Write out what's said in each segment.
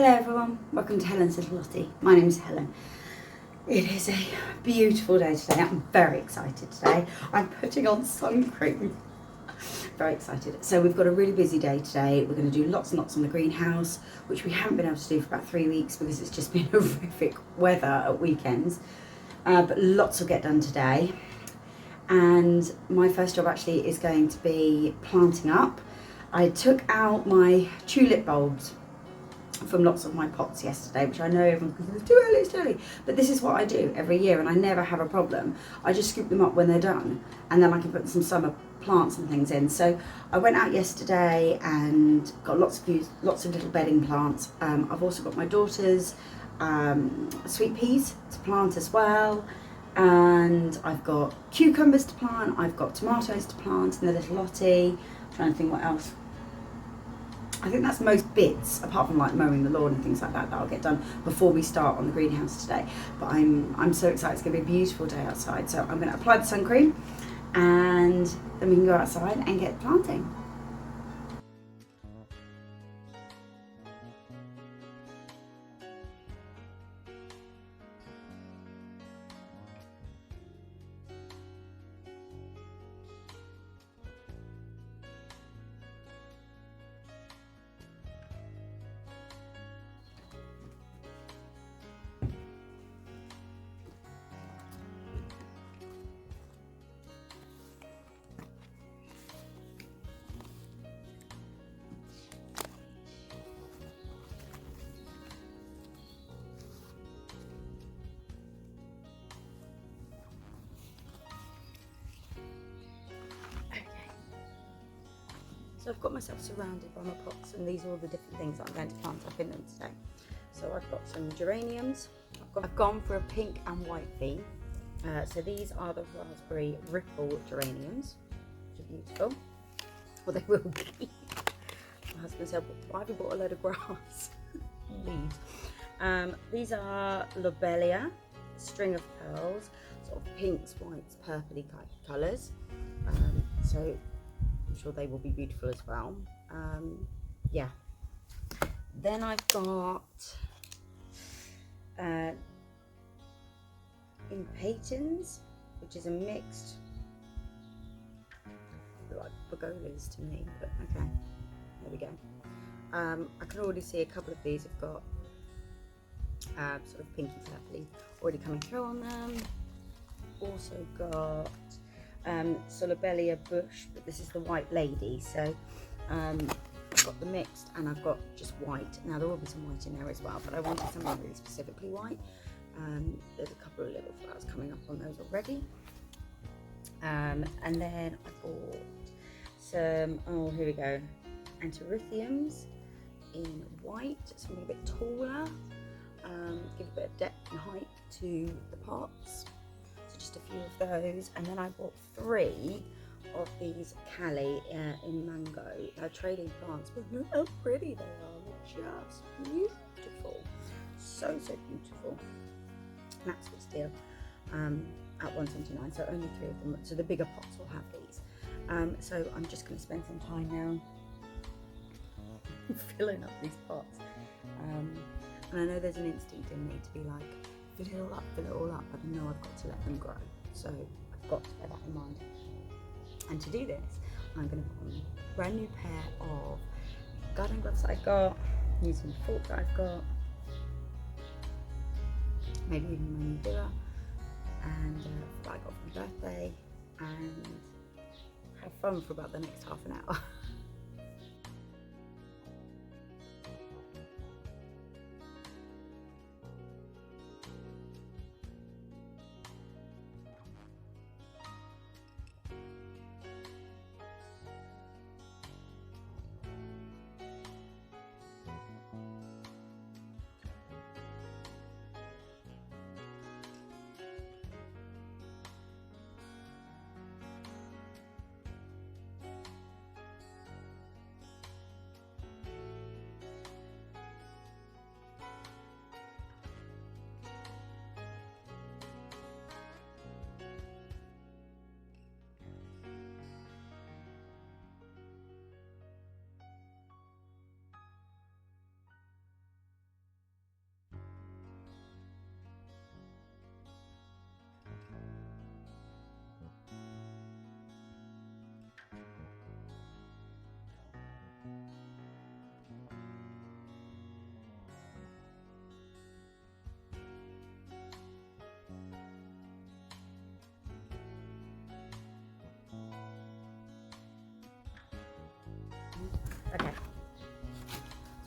Hello everyone, welcome to Helen's Little Lottie. My name is Helen. It is a beautiful day today. I'm very excited today. I'm putting on sun cream. Very excited. So we've got a really busy day today. We're going to do lots and lots on the greenhouse, which we haven't been able to do for about 3 weeks because it's just been horrific weather at weekends. But lots will get done today. And my first job actually is going to be planting up. I took out my tulip bulbs from lots of my pots yesterday, which I know everyone's going, it's too early, but this is what I do every year and I never have a problem. I just scoop them up when they're done and then I can put some summer plants and things in. So I went out yesterday and got lots of little bedding plants. I've also got my daughter's sweet peas to plant as well, and I've got cucumbers to plant, I've got tomatoes to plant in the Little Lottie. I'm trying to think what else. I think that's most bits, apart from like mowing the lawn and things like that, that'll get done before we start on the greenhouse today. But I'm so excited. It's going to be a beautiful day outside. So I'm going to apply the sun cream and then we can go outside and get planting. So I've got myself surrounded by my pots, and these are all the different things that I'm going to plant up in them today. So I've got some geraniums. I've gone for a pink and white theme. So these are the raspberry ripple geraniums, which are beautiful. Well, they will be. My husband said, why have you bought a load of grass? Leaves. These are lobelia, string of pearls, sort of pinks, whites, purpley colours. So I'm sure they will be beautiful as well. Yeah. Then I've got impatiens, which is a mixed, like begonias to me, but okay, there we go. I can already see a couple of these have got sort of pinky purpley already coming through on them. Also got Solobelia bush, but this is the white lady. So I've got the mixed and I've got just white. Now there will be some white in there as well, but I wanted something really specifically white. There's a couple of little flowers coming up on those already. And then I bought some, oh here we go, antirythiums in white, something a bit taller, give a bit of depth and height to the pots. Just a few of those, and then I bought 3 of these Cali in mango. They're trading plants, but look how pretty they are. They're just beautiful, so beautiful. And that's what's deal at $1.79. So only 3 of them. So the bigger pots will have these. So I'm just going to spend some time now filling up these pots. And I know there's an instinct in me to be like, fill it all up, but I know I've got to let them grow. So I've got to bear that in mind. And to do this, I'm going to put on a brand new pair of garden gloves that I've got, using the fork that I've got, maybe even my new biller, and that I got for my birthday, and have fun for about the next half an hour.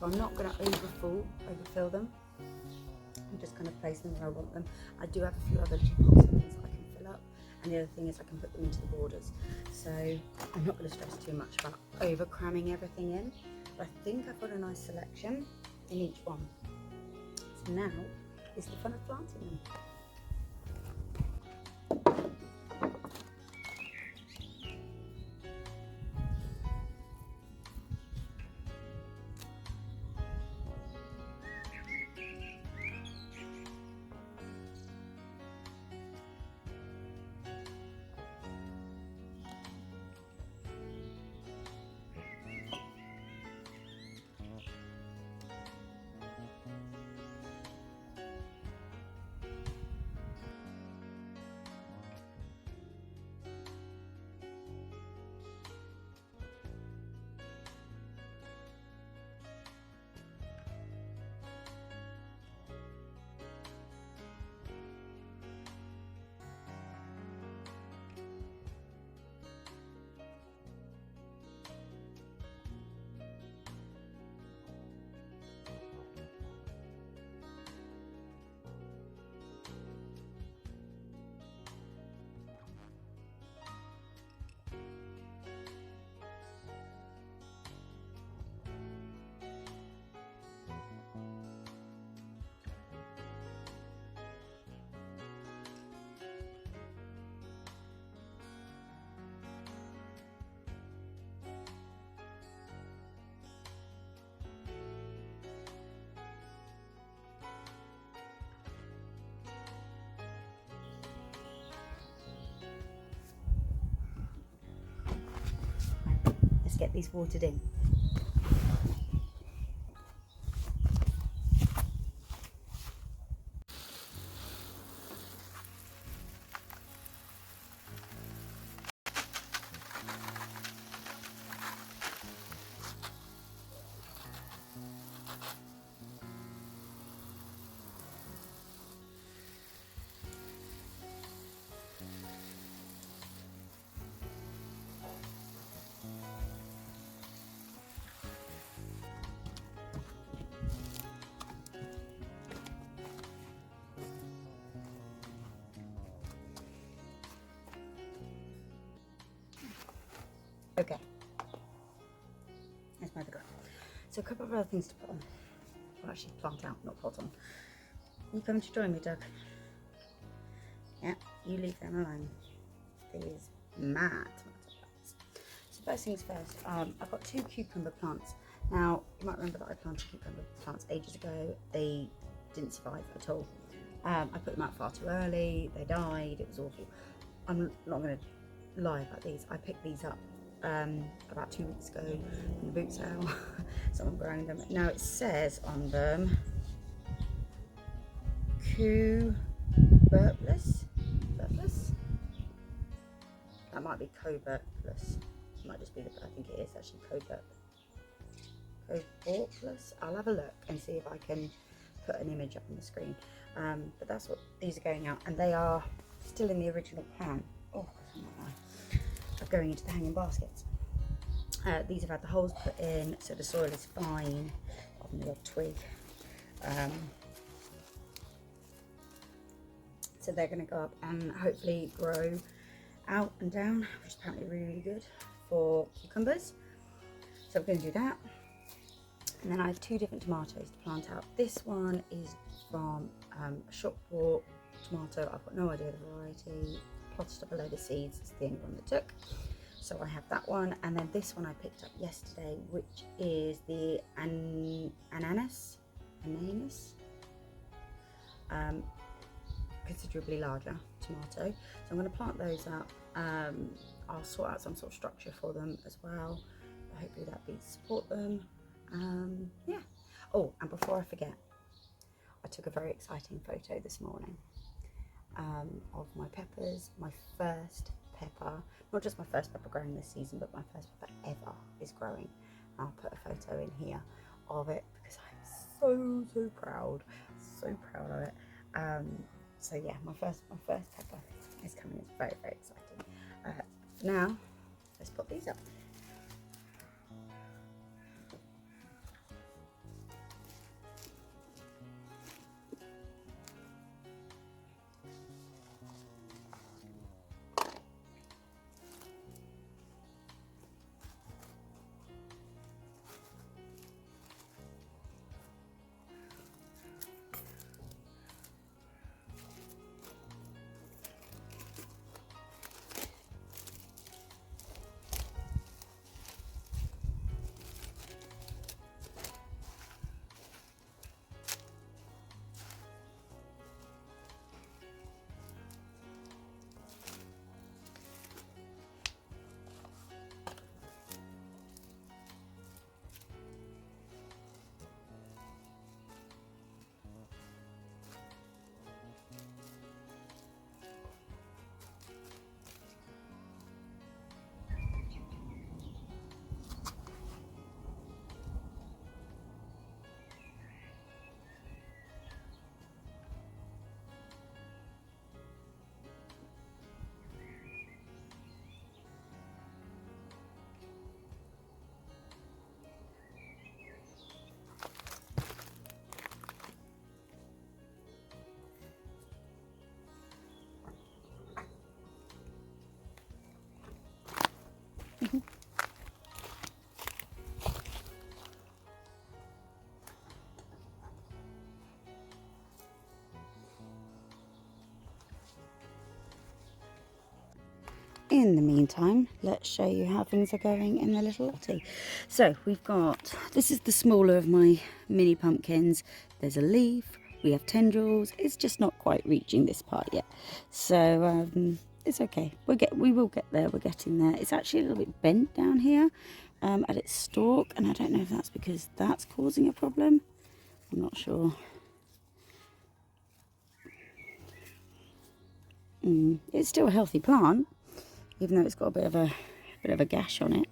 So I'm not going to overfill them. I'm just going to place them where I want them. I do have a few other little pots and things that I can fill up, and the other thing is I can put them into the borders. So I'm not going to stress too much about over cramming everything in, but I think I've got a nice selection in each one. So now is the fun of planting them. Let's get these watered in. Okay, there's my other ground. So a couple of other things to put on. Well, actually plant out, not pot on. You coming to join me, Doug? Yeah, you leave them alone. These mad tomato plants. So first things first, I've got 2 cucumber plants. Now, you might remember that I planted cucumber plants ages ago. They didn't survive at all. I put them out far too early, they died, it was awful. I'm not going to lie about these. I picked these up about 2 weeks ago from the boot sale. Someone growing them. Now it says on them Cubertless. That might be Cobertless. It might just be I think it is actually Cobertless. I'll have a look and see if I can put an image up on the screen. But that's what these are going out, and they are still in the original pan. Oh, of going into the hanging baskets. These have had the holes put in, so the soil is fine on the odd twig. So they're going to go up and hopefully grow out and down, which is apparently really, really good for cucumbers. So I'm going to do that. And then I have 2 different tomatoes to plant out. This one is from a shop bought tomato. I've got no idea the variety. Plotted up a load of seeds. It's the only one that took. So I have that one, and then this one I picked up yesterday, which is the ananas, considerably larger tomato. So I'm going to plant those up. I'll sort out some sort of structure for them as well. Hopefully that'll be support them. Yeah. Oh, and before I forget, I took a very exciting photo this morning of my peppers. My first pepper, not just my first pepper growing this season, but my first pepper ever is growing. I'll put a photo in here of it because I'm so proud of it. So yeah, my first pepper is coming. It's very, very exciting. For now, let's put these up. in the meantime, let's show you how things are going in the Little Lottie. So we've got, this is the smaller of my mini pumpkins. There's a leaf, we have tendrils. It's just not quite reaching this part yet. So it's okay. We will get there. We're getting there. It's actually a little bit bent down here at its stalk, and I don't know if that's because that's causing a problem. I'm not sure. It's still a healthy plant, even though it's got a bit of a gash on it.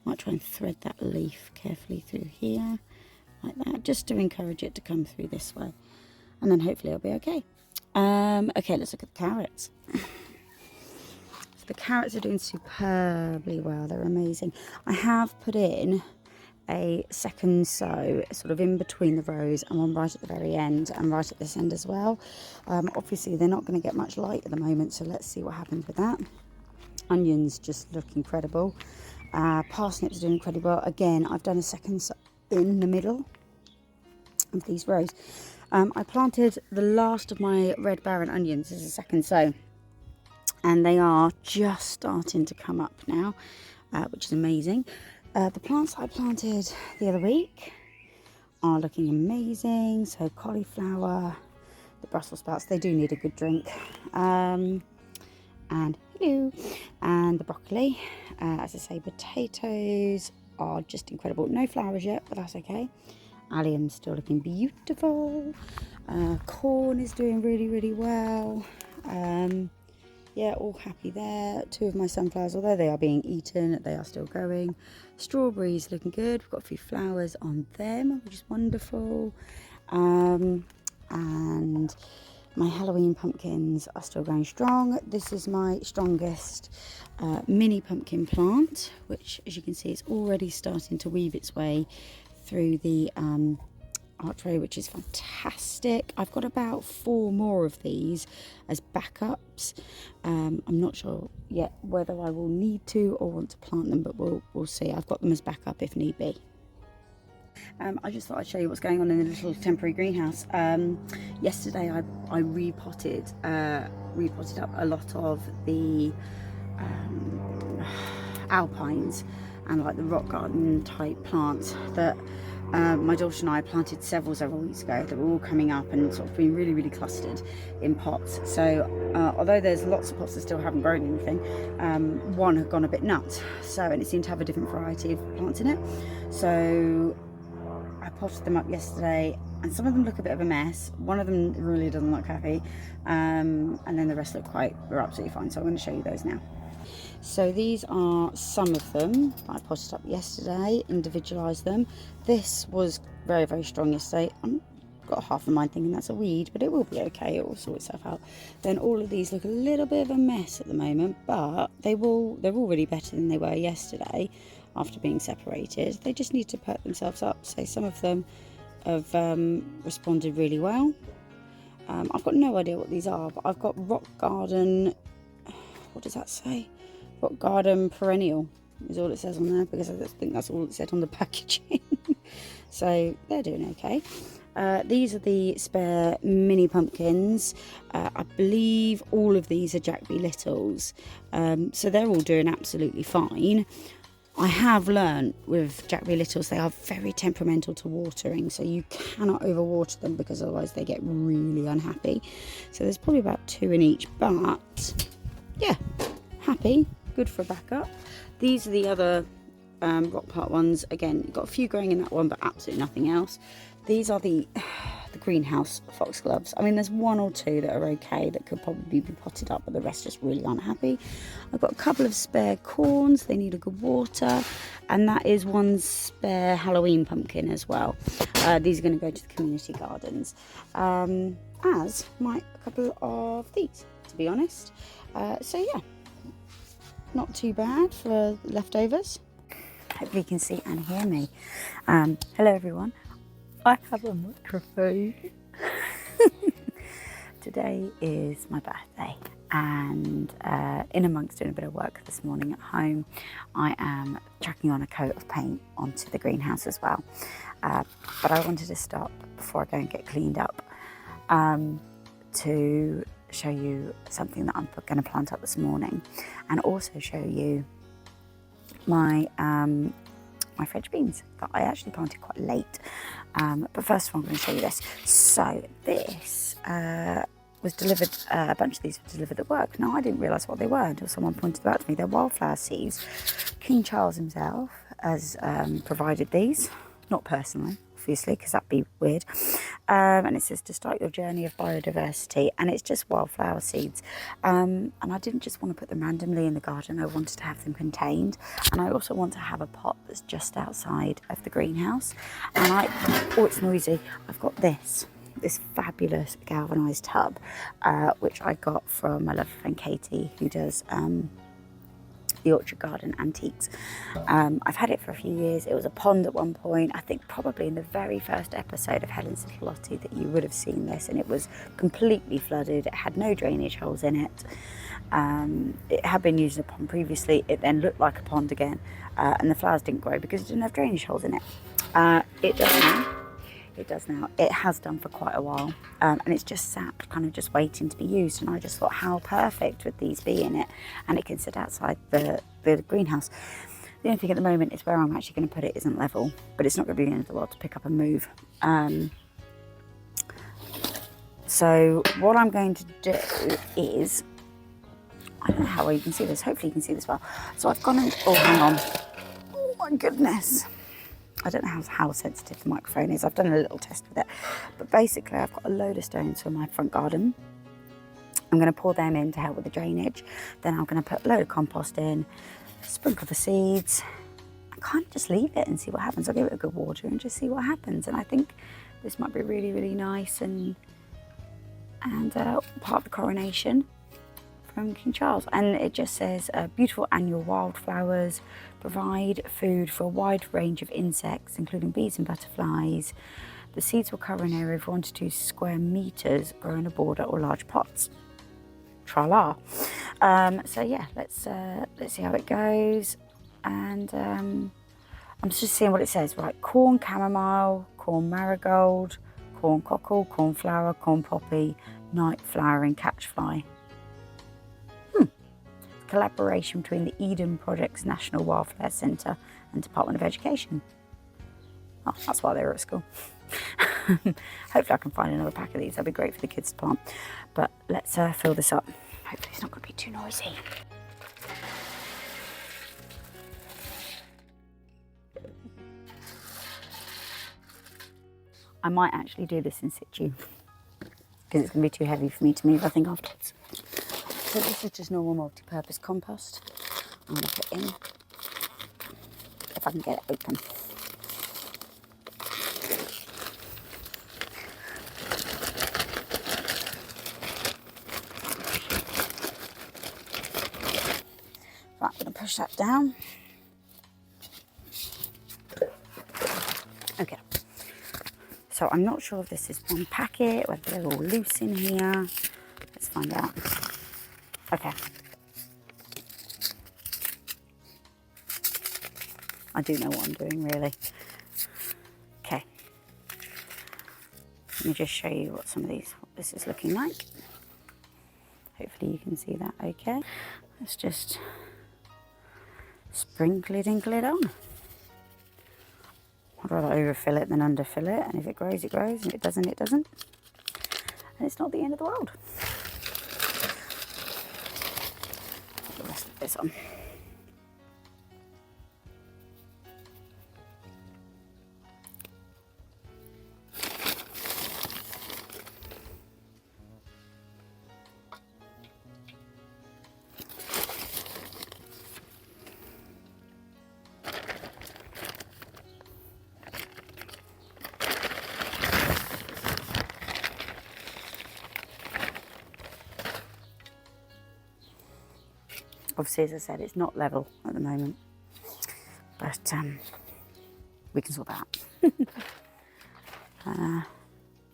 Might try and thread that leaf carefully through here, like that, just to encourage it to come through this way, and then hopefully it'll be okay. Okay, let's look at the carrots. So the carrots are doing superbly well. They're amazing. I have put in a second sow sort of in between the rows, and one right at the very end and right at this end as well. Obviously they're not going to get much light at the moment, so let's see what happens with that. Onions just look incredible. Parsnips are doing incredible. Again, I've done a second sow in the middle of these rows. I planted the last of my red baron onions as a second sow, and they are just starting to come up now, which is amazing. The plants I planted the other week are looking amazing. So cauliflower, the Brussels sprouts, they do need a good drink. And hello, and the broccoli. As I say, potatoes are just incredible. No flowers yet, but that's okay. Allium's still looking beautiful. Corn is doing really, really well. Yeah, all happy there. 2 of my sunflowers, although they are being eaten, they are still going. Strawberries looking good. We've got a few flowers on them, which is wonderful. And my Halloween pumpkins are still going strong. This is my strongest mini pumpkin plant, which, as you can see, is already starting to weave its way through the archway, which is fantastic. I've got about 4 more of these as backups. I'm not sure yet whether I will need to or want to plant them, but we'll see. I've got them as backup if need be. I just thought I'd show you what's going on in the little temporary greenhouse. Yesterday I repotted up a lot of the alpines and like the rock garden type plants that my daughter and I planted several weeks ago. That were all coming up and sort of being really, really clustered in pots. So although there's lots of pots that still haven't grown anything, one had gone a bit nuts. So, and it seemed to have a different variety of plants in it. So I potted them up yesterday, and some of them look a bit of a mess. One of them really doesn't look happy, and then the rest are absolutely fine. So I'm going to show you those now. So these are some of them I potted up yesterday, individualised them. This was very, very strong yesterday. I've got half of mine thinking that's a weed, but it will be okay, it will sort itself out. Then all of these look a little bit of a mess at the moment, but they're already better than they were yesterday after being separated. They just need to perk themselves up. So some of them have responded really well. I've got no idea what these are, but I've got rock garden, what does that say? Rock garden perennial is all it says on there, because I think that's all it said on the packaging. So they're doing okay. These are the spare mini pumpkins. I believe all of these are Jack B. Littles, so they're all doing absolutely fine. I have learned with Jack B. Littles, they are very temperamental to watering, so you cannot overwater them because otherwise they get really unhappy. So there's probably about 2 in each, but yeah, happy, good for a backup. These are the other rock part ones. Again, you've got a few growing in that one, but absolutely nothing else. These are the greenhouse foxgloves. I mean, there's 1 or 2 that are okay, that could probably be potted up, but the rest just really aren't happy. I've got a couple of spare corns, they need a good water, and that is 1 spare Halloween pumpkin as well. These are going to go to the community gardens, as might a couple of these, to be honest. So yeah, not too bad for leftovers. Hopefully you can see and hear me. Hello everyone. I have a microphone. Today is my birthday, and in amongst doing a bit of work this morning at home, I am chucking on a coat of paint onto the greenhouse as well. But I wanted to stop before I go and get cleaned up to show you something that I'm going to plant up this morning, and also show you my my French beans that I actually planted quite late. But first of all, I'm going to show you this. So this was delivered, a bunch of these were delivered at work. Now, I didn't realise what they were until someone pointed them out to me. They're wildflower seeds. King Charles himself has provided these, not personally, obviously, because that'd be weird. And it says to start your journey of biodiversity, and it's just wildflower seeds. And I didn't just want to put them randomly in the garden. I wanted to have them contained, and I also want to have a pot that's just outside of the greenhouse. And oh, it's noisy. I've got this fabulous galvanised tub, which I got from my lovely friend Katie, who does the Orchard Garden Antiques. I've had it for a few years. It was a pond at one point. I think probably in the very first episode of Helen's Little Lottie that you would have seen this, and it was completely flooded. It had no drainage holes in it. It had been used as a pond previously. It then looked like a pond again, and the flowers didn't grow because it didn't have drainage holes in it. It does now. It does now. It has done for quite a while, and it's just sat kind of just waiting to be used. And I just thought, how perfect would these be in it? And it can sit outside the greenhouse. The only thing at the moment is where I'm actually going to put it isn't level, but it's not going to be the end of the world to pick up and move. So what I'm going to do is, I don't know how well you can see this. Hopefully you can see this well. So I've gone and, oh, hang on. Oh my goodness. I don't know how sensitive the microphone is. I've done a little test with it. But basically, I've got a load of stones from my front garden. I'm going to pour them in to help with the drainage. Then I'm going to put a load of compost in, sprinkle the seeds, and kind of just leave it and see what happens. I'll give it a good water and just see what happens. And I think this might be really, really nice and part of the coronation from King Charles. And it just says beautiful annual wildflowers provide food for a wide range of insects, including bees and butterflies. The seeds will cover an area of 1 to 2 square meters, grow in a border or large pots. Tra-la. So yeah, let's see how it goes. And I'm just seeing what it says. Right, corn chamomile, corn marigold, corn cockle, cornflower, corn poppy, night flowering catchfly. Collaboration between the Eden Project's National Wildflower Centre and Department of Education. Oh, that's why they were at school. Hopefully I can find another pack of these. That'd be great for the kids to plant. But let's fill this up. Hopefully it's not going to be too noisy. I might actually do this in situ because it's going to be too heavy for me to move, I think, afterwards. So this is just normal multi-purpose compost. I'm going to put in, if I can get it open. Right, I'm going to push that down. Okay. So I'm not sure if this is one packet, whether they're all loose in here. Let's find out. Okay. I do know what I'm doing, really. Okay. Let me just show you what this is looking like. Hopefully you can see that okay. Let's just sprinkle it on. I'd rather overfill it than underfill it, and if it grows, it grows, and if it doesn't, it doesn't. And it's not the end of the world. Put the rest of this on. Obviously, as I said, it's not level at the moment, but we can sort that out.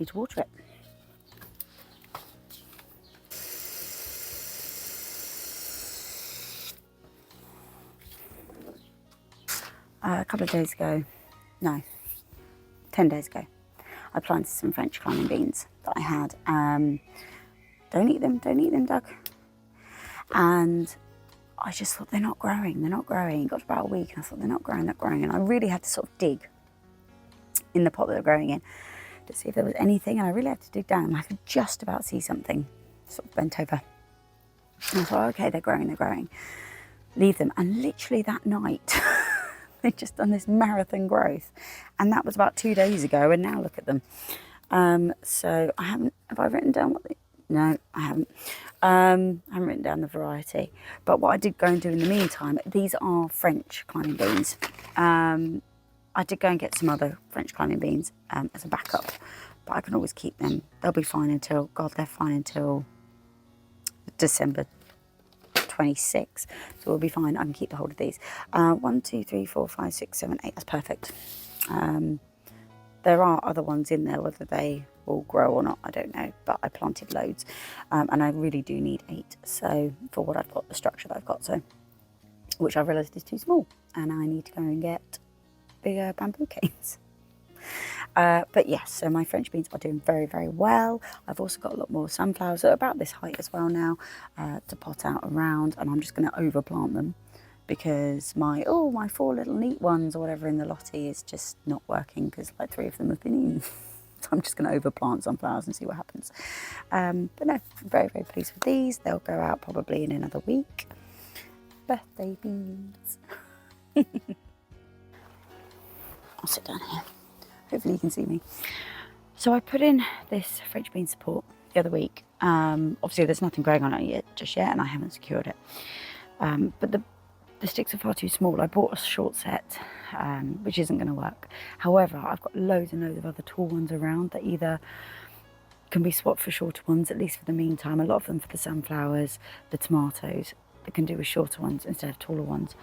Need to water it. A couple of days ago, no, 10 days ago, I planted some French climbing beans that I had don't eat them, Doug. And I just thought, they're not growing. It got about a week and I thought, they're not growing. And I really had to sort of dig in the pot that they're growing in to see if there was anything. And I really had to dig down and I could just about see something sort of bent over. And I thought, okay, they're growing. Leave them. And literally that night, they'd just done this marathon growth. And that was about 2 days ago. And now look at them. So have I written down what no, I haven't. I haven't written down the variety. But what I did go and do in the meantime, these are French climbing beans. I did go and get some other French climbing beans as a backup. But I can always keep them. They'll be fine until, they're fine until December 26. So we'll be fine. I can keep the hold of these. 1, 2, 3, 4, 5, 6, 7, 8. That's perfect. There are other ones in there, whether they will grow or not, I don't know, but I planted loads and I really do need 8, so for what I've got, the structure that I've got, so which I realised is too small and I need to go and get bigger bamboo canes. But yes, so my French beans are doing very, very well. I've also got a lot more sunflowers at about this height as well now to pot out around, and I'm just going to overplant them because my 4 little neat ones or whatever in the Lottie is just not working because like 3 of them have been eaten. So I'm just going to overplant sunflowers and see what happens. But no, I'm very, very pleased with these. They'll go out probably in another week. Birthday beans. I'll sit down here. Hopefully you can see me. So I put in this French bean support the other week. Obviously there's nothing growing on it just yet and I haven't secured it. But the sticks are far too small. I bought a short set, which isn't going to work. However, I've got loads and loads of other tall ones around that either can be swapped for shorter ones, at least for the meantime. A lot of them for the sunflowers, the tomatoes, that can do with shorter ones instead of taller ones.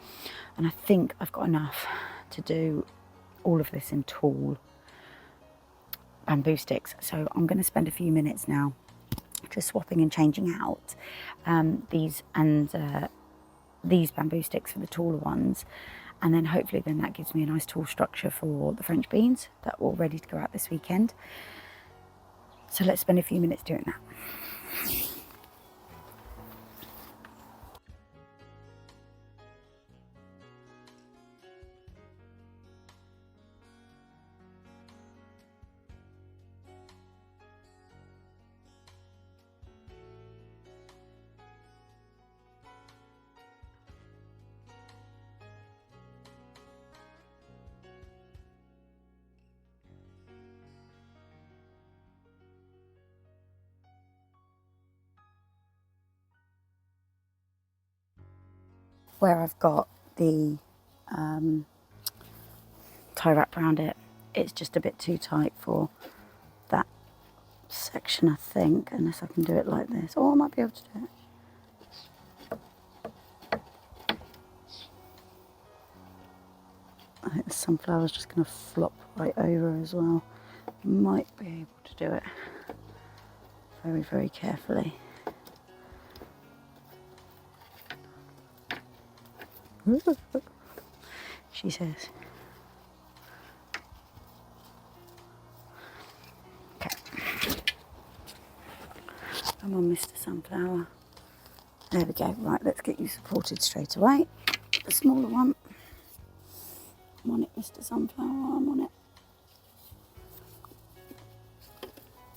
And I think I've got enough to do all of this in tall bamboo sticks. So I'm going to spend a few minutes now just swapping and changing out these bamboo sticks for the taller ones, and then hopefully then that gives me a nice tall structure for the French beans that are all ready to go out this weekend. So let's spend a few minutes doing that. Where I've got the tie wrap around it, it's just a bit too tight for that section, I think, unless I can do it like this. Or I might be able to do it. I think the sunflower's just going to flop right over as well. Might be able to do it very, very carefully. She says. Okay. Come on, Mr. Sunflower. There we go. Right, let's get you supported straight away. The smaller one. I'm on it, Mr. Sunflower. I'm on it.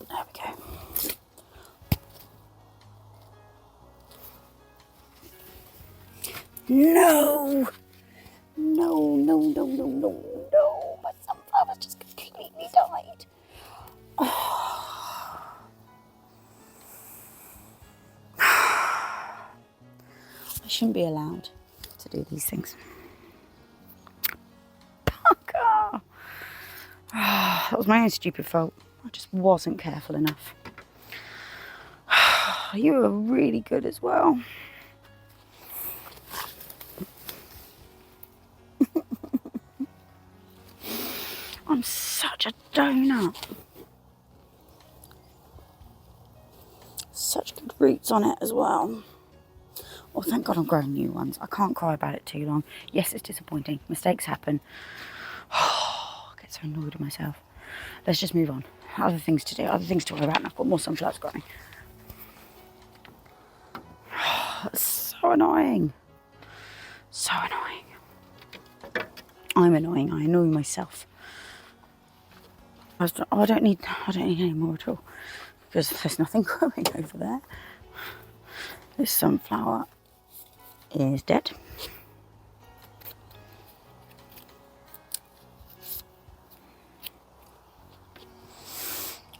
There we go. No! No, no, no, no, no, no. My sunflower's just completely died. Oh. I shouldn't be allowed to do these things. Pucker! That was my own stupid fault. I just wasn't careful enough. You were really good as well. I'm such a donut. Such good roots on it as well. Oh, thank God I'm growing new ones. I can't cry about it too long. Yes, it's disappointing. Mistakes happen. I get so annoyed with myself. Let's just move on. Other things to do, other things to worry about, and I've got more sunflowers growing. annoying. So annoying. I'm annoying. I annoy myself. I don't need any more at all because there's nothing growing over there. This sunflower is dead.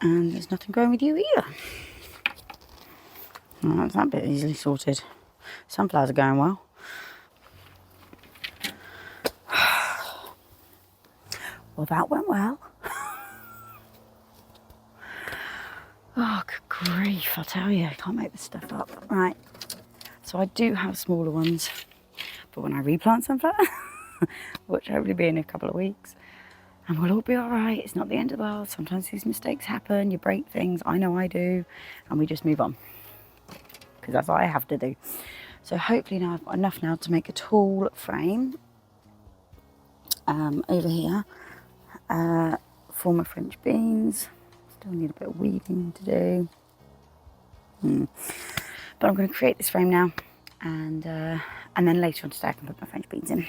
And there's nothing growing with you either. Well, that's that bit easily sorted. Sunflowers are going well. Well, that went well. Oh, good grief, I'll tell you, I can't make this stuff up. Right, so I do have smaller ones, but when I replant sunflower, which hopefully be in a couple of weeks, and we'll all be all right. It's not the end of the world. Sometimes these mistakes happen, you break things, I know I do, and we just move on, because that's what I have to do. So hopefully now I've got enough now to make a tall frame over here, for my French beans. Still need a bit of weeding to do. But I'm going to create this frame now, and then later on today I can put my French beans in.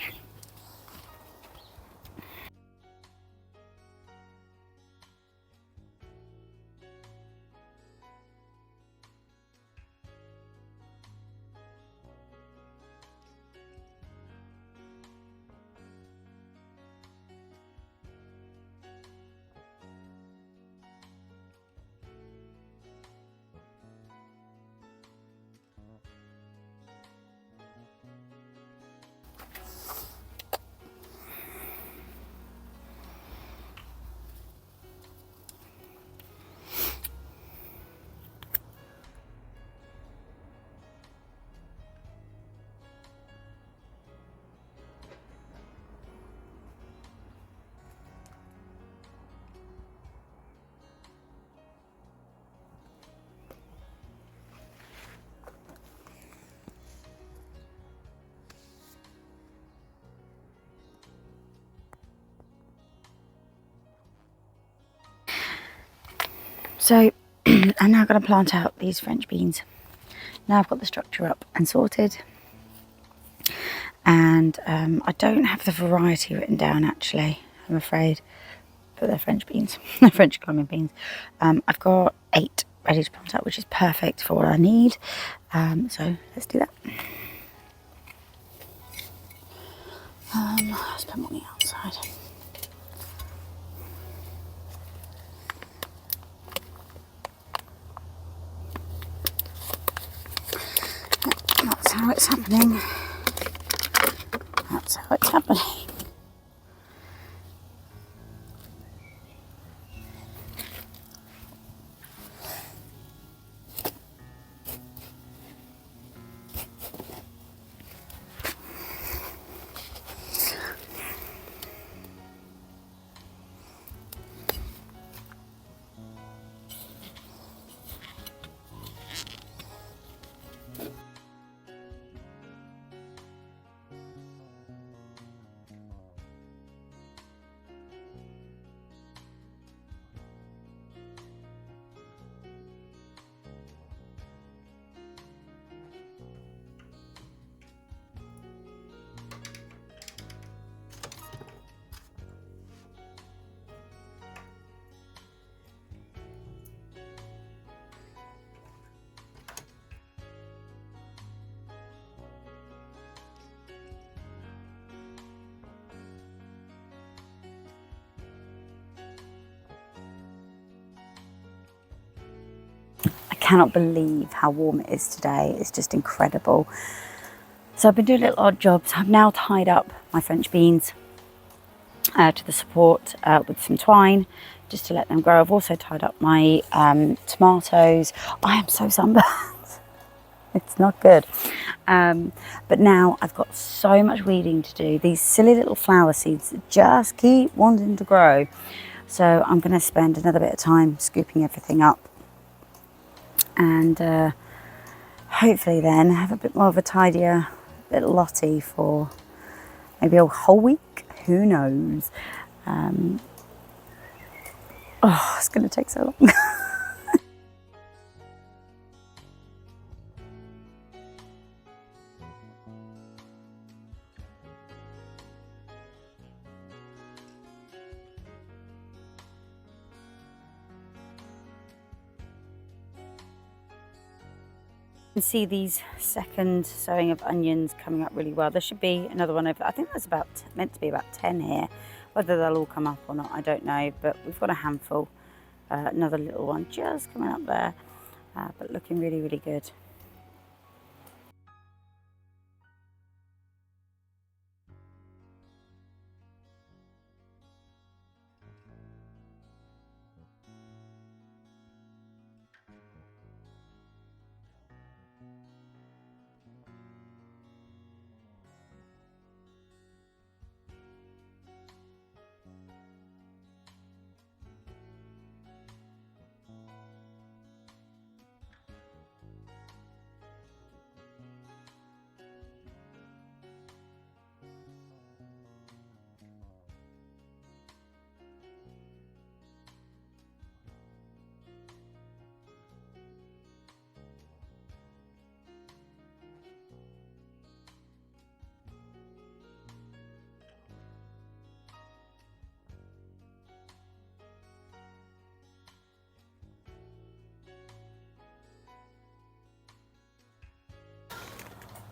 So I'm now going to plant out these French beans. Now I've got the structure up and sorted, and I don't have the variety written down actually, I'm afraid, but they're French beans, they're French climbing beans. I've got 8 ready to plant out, which is perfect for what I need. So let's do that. Let's put them on the outside. That's how it's happening. That's how it's happening. Cannot believe how warm it is today. It's just incredible. So I've been doing little odd jobs. I've now tied up my French beans to the support with some twine just to let them grow. I've also tied up my tomatoes. I am so sunburned. It's not good. But now I've got so much weeding to do. These silly little flower seeds just keep wanting to grow. So I'm going to spend another bit of time scooping everything up, and hopefully then have a bit more of a tidier Little Lottie for maybe a whole week. Who knows? Oh, it's going to take so long. can see these second sowing of onions coming up really well. There should be another one over, I think there's meant to be about 10 here. Whether they'll all come up or not, I don't know, but we've got a handful. Another little one just coming up there, but looking really, really good.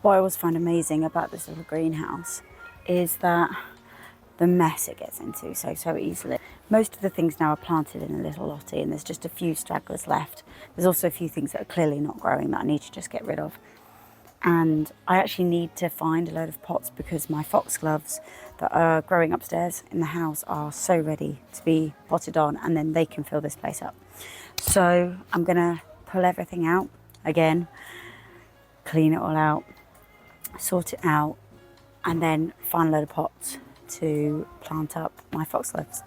What I always find amazing about this little greenhouse is that the mess it gets into so easily. Most of the things now are planted in a Little Lottie, and there's just a few stragglers left. There's also a few things that are clearly not growing that I need to just get rid of. And I actually need to find a load of pots because my foxgloves that are growing upstairs in the house are so ready to be potted on, and then they can fill this place up. So I'm gonna pull everything out again, clean it all out, sort it out, and then find a load of pots to plant up my foxgloves.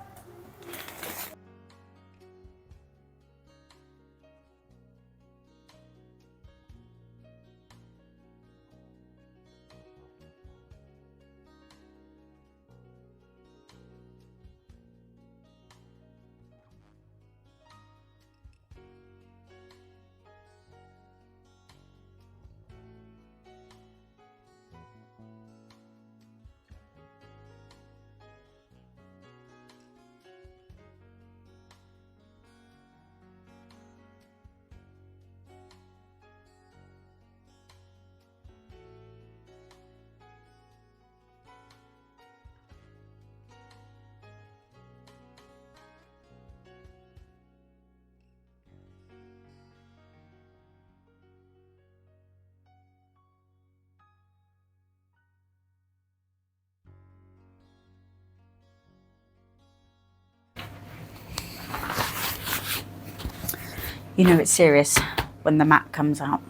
You know it's serious when the mat comes out.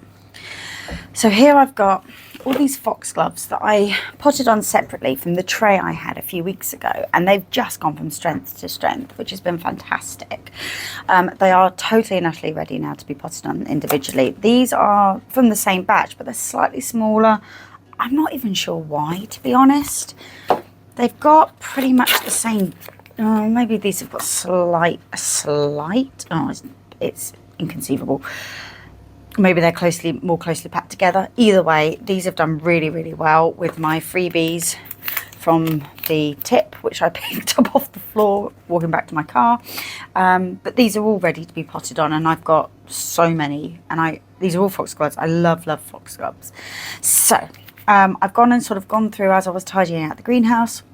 So here I've got all these foxgloves that I potted on separately from the tray I had a few weeks ago, and they've just gone from strength to strength, which has been fantastic. They are totally and utterly ready now to be potted on individually. These are from the same batch, but they're slightly smaller. I'm not even sure why, to be honest. They've got pretty much the same, maybe these have got a slight, it's inconceivable. Maybe they're more closely packed together. Either way, these have done really, really well with my freebies from the tip, which I picked up off the floor walking back to my car. But these are all ready to be potted on, and I've got so many, and these are all foxgloves. I love foxgloves. So I've gone through as I was tidying out the greenhouse.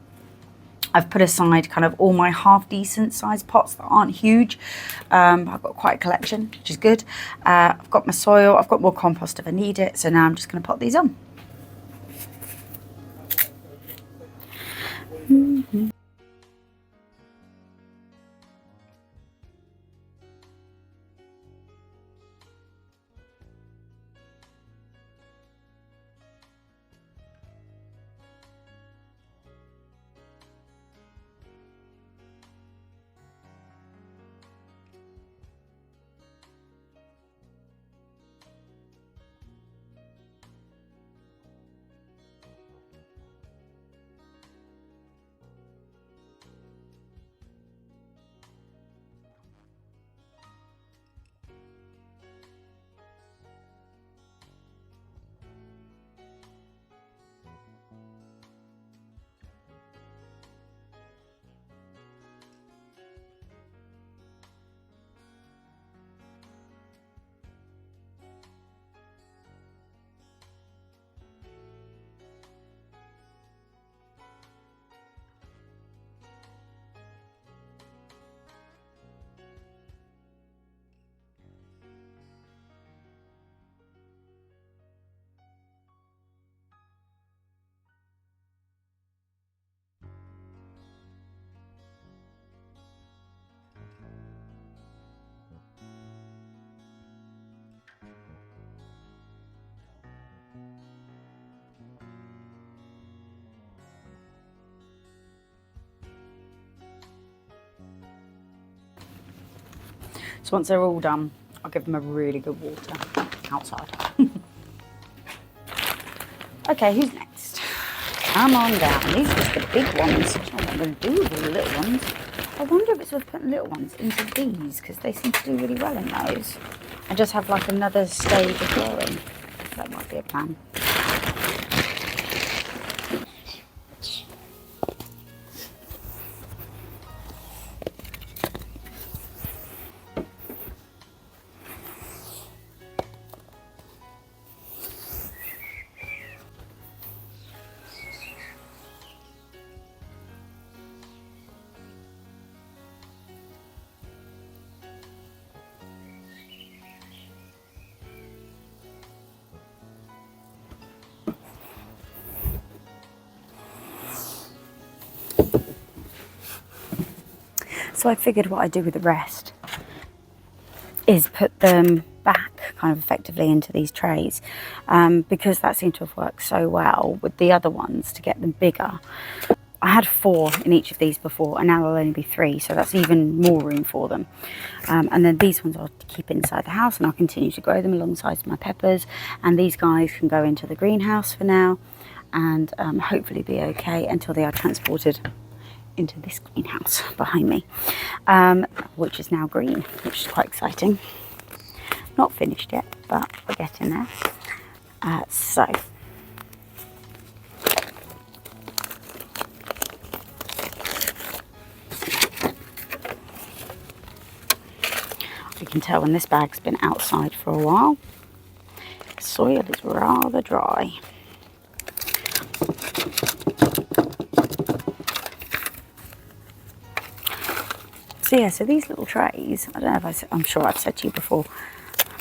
I've put aside kind of all my half decent sized pots that aren't huge. I've got quite a collection, which is good. I've got my soil, I've got more compost if I need it. So now I'm just going to pot these on. So once they're all done, I'll give them a really good water outside. Okay, who's next? Come on down. These are just the big ones. I don't know what I'm going to do with all the little ones. I wonder if it's worth putting little ones into these, because they seem to do really well in those. And just have like another stage of growing. That might be a plan. So I figured what I'd do with the rest is put them back kind of effectively into these trays, because that seemed to have worked so well with the other ones to get them bigger. I had 4 in each of these before, and now there'll only be 3, so that's even more room for them. And then these ones I'll keep inside the house, and I'll continue to grow them alongside my peppers, and these guys can go into the greenhouse for now, and hopefully be okay until they are transported into this greenhouse behind me, which is now green, which is quite exciting. Not finished yet, but we're getting there. So you can tell when this bag's been outside for a while, the soil is rather dry. So yeah, so these little trays, I don't know if I'm sure I've said to you before,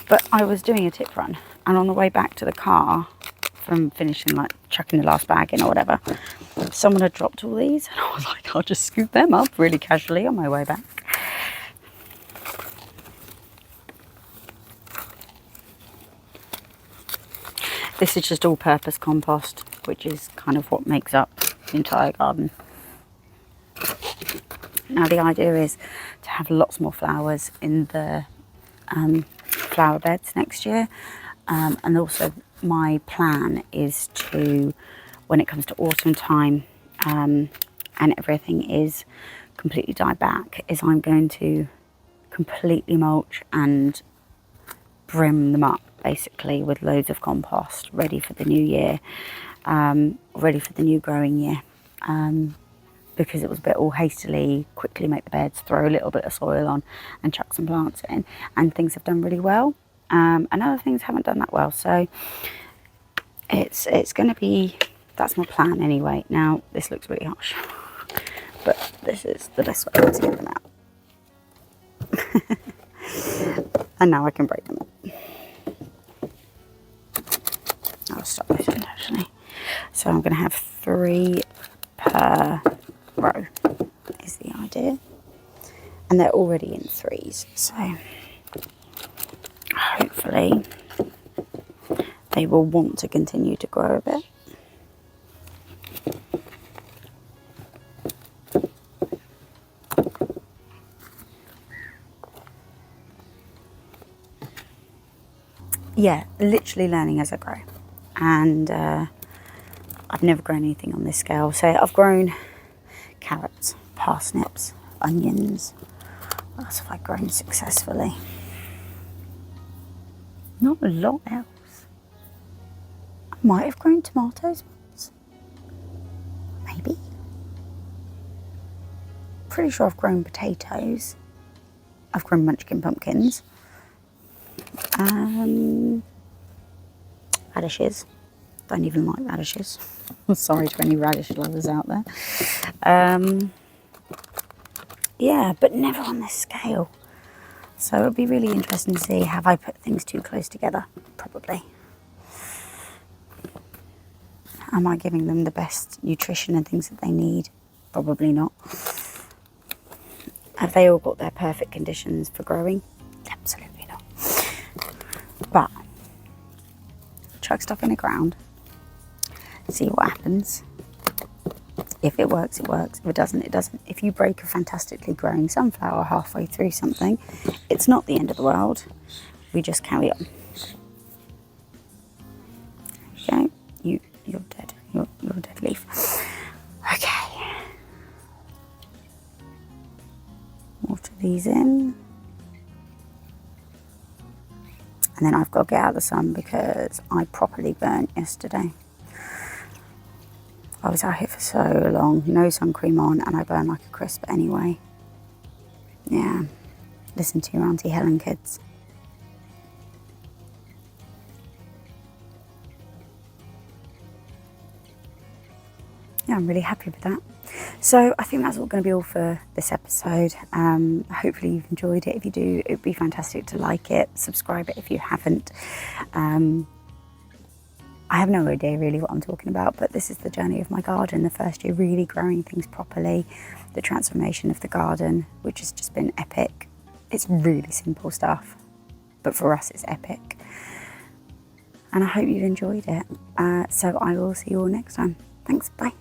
but I was doing a tip run, and on the way back to the car from finishing, like chucking the last bag in or whatever, someone had dropped all these, and I was like, I'll just scoop them up really casually on my way back. This is just all-purpose compost, which is kind of what makes up the entire garden. Now the idea is to have lots more flowers in the flower beds next year, and also my plan is to, when it comes to autumn time and everything is completely died back, is I'm going to completely mulch and brim them up basically with loads of compost ready for the new year, ready for the new growing year. Because it was a bit all hastily, quickly make the beds, throw a little bit of soil on and chuck some plants in, and things have done really well, and other things haven't done that well, so it's going to be, that's my plan anyway. Now this looks really harsh, but this is the best way to get them out. And now I can break them up. I'll stop this one actually. So I'm going to have 3 per row is the idea, and they're already in 3s, so hopefully they will want to continue to grow a bit. Yeah, literally learning as I grow, and I've never grown anything on this scale. So I've grown carrots, parsnips, onions. What else have I grown successfully? Not a lot else. I might have grown tomatoes once. Maybe. Pretty sure I've grown potatoes. I've grown munchkin pumpkins. Radishes. Don't even like radishes. Sorry to any radish lovers out there. Yeah, but never on this scale. So it'll be really interesting to see, have I put things too close together? Probably. Am I giving them the best nutrition and things that they need? Probably not. Have they all got their perfect conditions for growing? Absolutely not. But chuck stuff in the ground, see what happens, If it works, it works. If it doesn't, it doesn't. If you break a fantastically growing sunflower halfway through something, it's not the end of the world. We just carry on. Okay, you're dead. You're a dead leaf. Okay. Water these in. And then I've got to get out of the sun because I properly burnt yesterday. I was out here for so long, no sun cream on, and I burned like a crisp anyway. Yeah, listen to your Auntie Helen, kids. Yeah, I'm really happy with that. So I think that's all going to be all for this episode. Hopefully you've enjoyed it. If you do, it'd be fantastic to like it, subscribe it if you haven't. I have no idea really what I'm talking about, but this is the journey of my garden, the first year really growing things properly, the transformation of the garden, which has just been epic. It's really simple stuff, but for us it's epic. And I hope you've enjoyed it. So I will see you all next time. Thanks, bye.